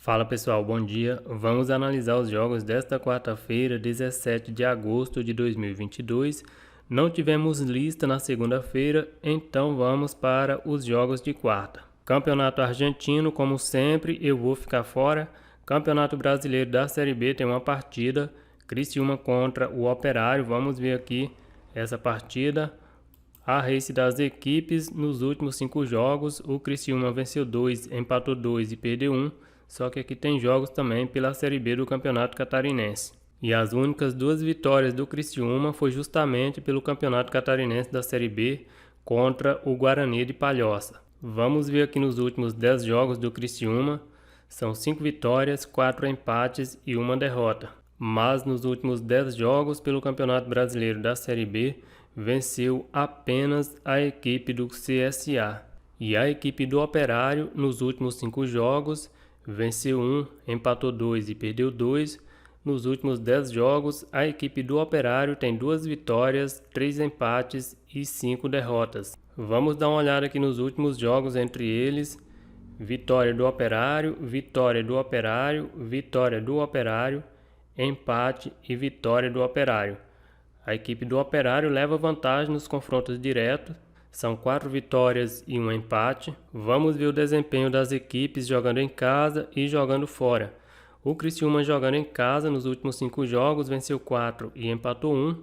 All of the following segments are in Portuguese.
Fala pessoal, bom dia. Vamos analisar os jogos desta quarta-feira, 17 de agosto de 2022. Não tivemos lista na segunda-feira, então vamos para os jogos de quarta. Campeonato Argentino, como sempre, eu vou ficar fora. Campeonato Brasileiro da Série B tem uma partida, Criciúma contra o Operário. Vamos ver aqui essa partida. A race das equipes nos últimos 5 jogos, o Criciúma venceu 2, empatou 2 e perdeu 1. Só que aqui tem jogos também pela Série B do Campeonato Catarinense. E as únicas 2 vitórias do Criciúma foi justamente pelo Campeonato Catarinense da Série B contra o Guarani de Palhoça. Vamos ver aqui nos últimos 10 jogos do Criciúma. São 5 vitórias, 4 empates e 1 derrota. Mas nos últimos 10 jogos pelo Campeonato Brasileiro da Série B, venceu apenas a equipe do CSA. E a equipe do Operário, nos últimos 5 jogos, venceu 1, empatou 2 e perdeu 2. Nos últimos 10 jogos, a equipe do Operário tem 2 vitórias, 3 empates e 5 derrotas. Vamos dar uma olhada aqui nos últimos jogos entre eles. Vitória do Operário, vitória do Operário, vitória do Operário, empate e vitória do Operário. A equipe do Operário leva vantagem nos confrontos diretos. São 4 vitórias e 1 empate. Vamos ver o desempenho das equipes jogando em casa e jogando fora. O Criciúma jogando em casa nos últimos 5 jogos venceu 4 e empatou 1.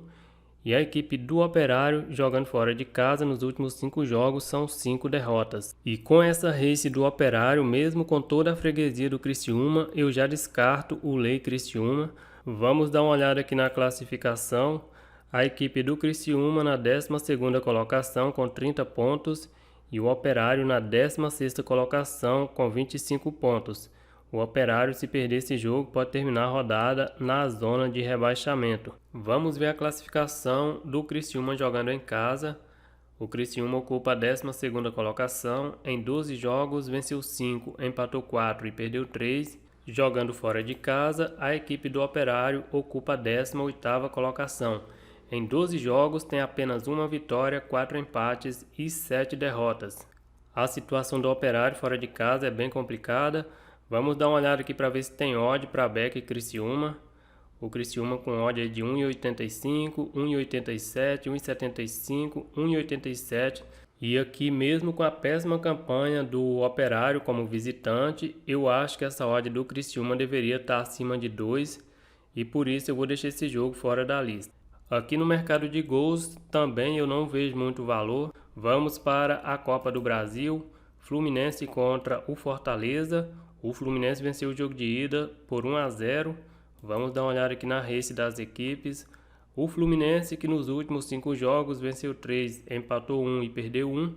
E a equipe do Operário jogando fora de casa nos últimos 5 jogos são 5 derrotas. E com essa race do Operário, mesmo com toda a freguesia do Criciúma, eu já descarto o Lei Criciúma. Vamos dar uma olhada aqui na classificação. A equipe do Criciúma na 12ª colocação com 30 pontos e o Operário na 16ª colocação com 25 pontos. O Operário, se perder esse jogo, pode terminar a rodada na zona de rebaixamento. Vamos ver a classificação do Criciúma jogando em casa. O Criciúma ocupa a 12ª colocação. Em 12 jogos, venceu 5, empatou 4 e perdeu 3. Jogando fora de casa, a equipe do Operário ocupa a 18ª colocação. Em 12 jogos tem apenas 1 vitória, 4 empates e 7 derrotas. A situação do Operário fora de casa é bem complicada. Vamos dar uma olhada aqui para ver se tem odd para Beck e Criciúma. O Criciúma com odd de 1,85, 1,87, 1,75, 1,87. E aqui mesmo com a péssima campanha do Operário como visitante, eu acho que essa odd do Criciúma deveria estar acima de 2. E por isso eu vou deixar esse jogo fora da lista. Aqui no mercado de gols também eu não vejo muito valor. Vamos para a Copa do Brasil. Fluminense contra o Fortaleza. O Fluminense venceu o jogo de ida por 1-0. Vamos dar uma olhada aqui na race das equipes. O Fluminense, que nos últimos 5 jogos venceu 3, empatou 1 e perdeu 1.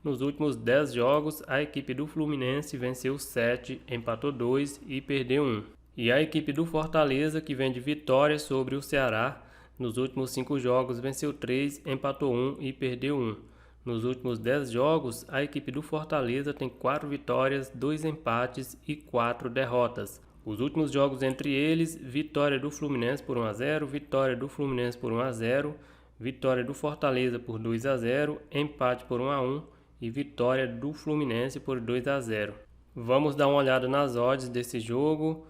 Nos últimos 10 jogos, a equipe do Fluminense venceu 7, empatou 2 e perdeu 1. E a equipe do Fortaleza, que vem de vitória sobre o Ceará, nos últimos 5 jogos venceu 3, empatou 1 e perdeu 1. Nos últimos 10 jogos, a equipe do Fortaleza tem 4 vitórias, 2 empates e 4 derrotas. Os últimos jogos entre eles, vitória do Fluminense por 1-0, vitória do Fluminense por 1-0, vitória do Fortaleza por 2-0, empate por 1-1 e vitória do Fluminense por 2-0. Vamos dar uma olhada nas odds desse jogo.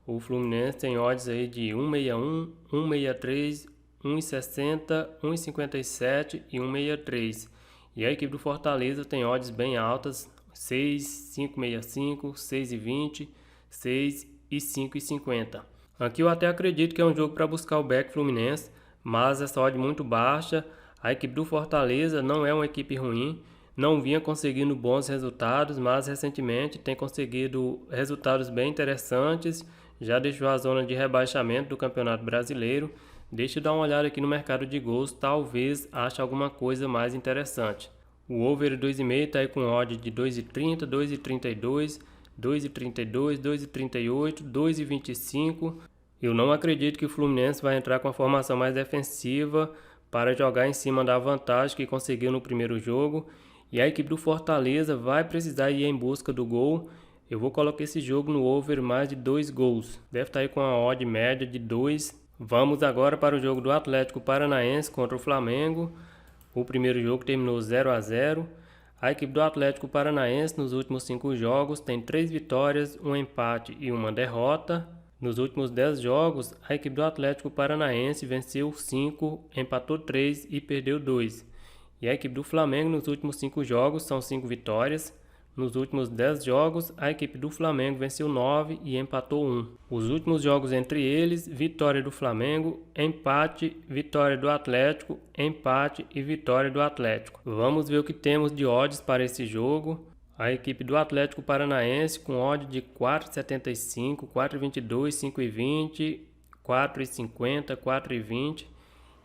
O Fluminense tem odds aí de 1,61, 1,63, 1,60, 1,57 e 1,63. E a equipe do Fortaleza tem odds bem altas, 6, 5,65, 6,20, 6 e 5,50. Aqui eu até acredito que é um jogo para buscar o back Fluminense, mas essa odd muito baixa. A equipe do Fortaleza não é uma equipe ruim, não vinha conseguindo bons resultados, mas recentemente tem conseguido resultados bem interessantes, já deixou a zona de rebaixamento do Campeonato Brasileiro. Deixa eu dar uma olhada aqui no mercado de gols, talvez ache alguma coisa mais interessante. O over 2,5 está aí com odd de 2,30, 2,32, 2,32, 2,38, 2,25. Eu não acredito que o Fluminense vai entrar com a formação mais defensiva para jogar em cima da vantagem que conseguiu no primeiro jogo. E a equipe do Fortaleza vai precisar ir em busca do gol. Eu vou colocar esse jogo no over mais de 2 gols. Deve estar aí com a odd média de 2. Vamos agora para o jogo do Atlético Paranaense contra o Flamengo. O primeiro jogo terminou 0-0. A equipe do Atlético Paranaense nos últimos 5 jogos tem 3 vitórias, um empate e uma derrota. Nos últimos 10 jogos, a equipe do Atlético Paranaense venceu 5, empatou 3 e perdeu 2. E a equipe do Flamengo nos últimos 5 jogos são 5 vitórias. Nos últimos 10 jogos, a equipe do Flamengo venceu 9 e empatou 1. Os últimos jogos entre eles, vitória do Flamengo, empate, vitória do Atlético, empate e vitória do Atlético. Vamos ver o que temos de odds para esse jogo. A equipe do Atlético Paranaense com odd de 4,75, 4,22, 5,20, 4,50, 4,20.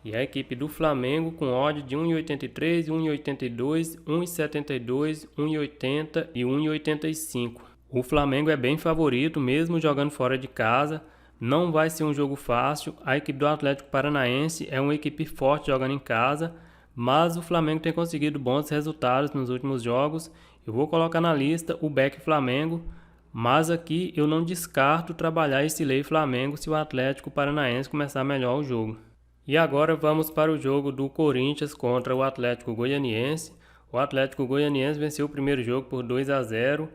E a equipe do Flamengo com odd de 1,83, 1,82, 1,72, 1,80 e 1,85. O Flamengo é bem favorito, mesmo jogando fora de casa. Não vai ser um jogo fácil. A equipe do Atlético Paranaense é uma equipe forte jogando em casa, mas o Flamengo tem conseguido bons resultados nos últimos jogos. Eu vou colocar na lista o back Flamengo, mas aqui eu não descarto trabalhar esse lei Flamengo se o Atlético Paranaense começar melhor o jogo. E agora vamos para o jogo do Corinthians contra o Atlético Goianiense. O Atlético Goianiense venceu o primeiro jogo por 2-0.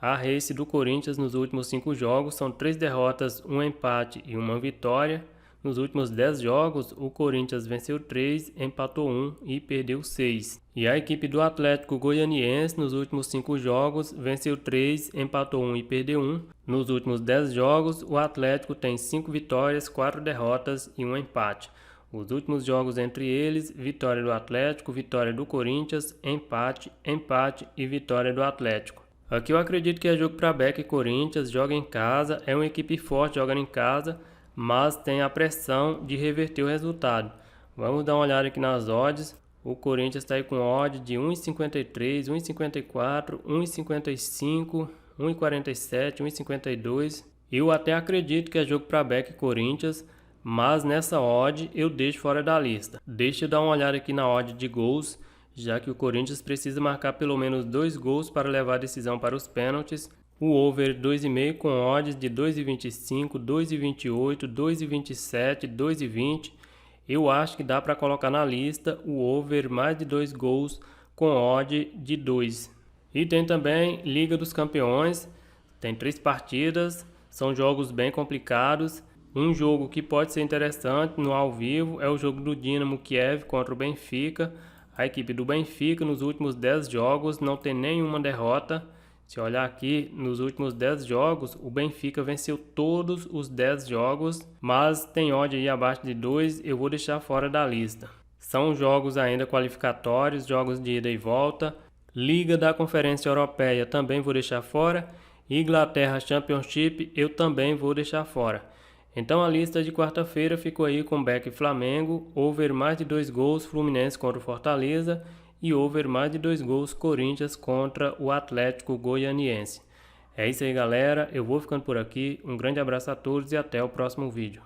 A race do Corinthians nos últimos 5 jogos são 3 derrotas, 1 empate e 1 vitória. Nos últimos 10 jogos, o Corinthians venceu 3, empatou 1 e perdeu 6. E a equipe do Atlético Goianiense nos últimos 5 jogos venceu 3, empatou 1 e perdeu 1. Nos últimos 10 jogos, o Atlético tem 5 vitórias, 4 derrotas e 1 empate. Os últimos jogos entre eles, vitória do Atlético, vitória do Corinthians, empate, empate e vitória do Atlético. Aqui eu acredito que é jogo para back e Corinthians, joga em casa, é uma equipe forte jogando em casa, mas tem a pressão de reverter o resultado. Vamos dar uma olhada aqui nas odds. O Corinthians está aí com odd de 1,53, 1,54, 1,55, 1,47, 1,52. Eu até acredito que é jogo para back Corinthians, mas nessa odd eu deixo fora da lista. Deixa eu dar uma olhada aqui na odd de gols, já que o Corinthians precisa marcar pelo menos 2 gols para levar a decisão para os pênaltis. O over 2,5 com odds de 2,25, 2,28, 2,27, 2,20. Eu acho que dá para colocar na lista o over mais de 2 gols com odd de 2. E tem também Liga dos Campeões, tem 3 partidas, são jogos bem complicados. Um jogo que pode ser interessante no ao vivo é o jogo do Dinamo Kiev contra o Benfica. A equipe do Benfica nos últimos 10 jogos não tem nenhuma derrota. Se olhar aqui, nos últimos 10 jogos, o Benfica venceu todos os 10 jogos, mas tem odd aí abaixo de 2, eu vou deixar fora da lista. São jogos ainda qualificatórios, jogos de ida e volta. Liga da Conferência Europeia também vou deixar fora. Inglaterra Championship eu também vou deixar fora. Então a lista de quarta-feira ficou aí com back Flamengo, over mais de 2 gols Fluminense contra o Fortaleza e over mais de 2 gols Corinthians contra o Atlético Goianiense. É isso aí, galera. Eu vou ficando por aqui. Um grande abraço a todos e até o próximo vídeo.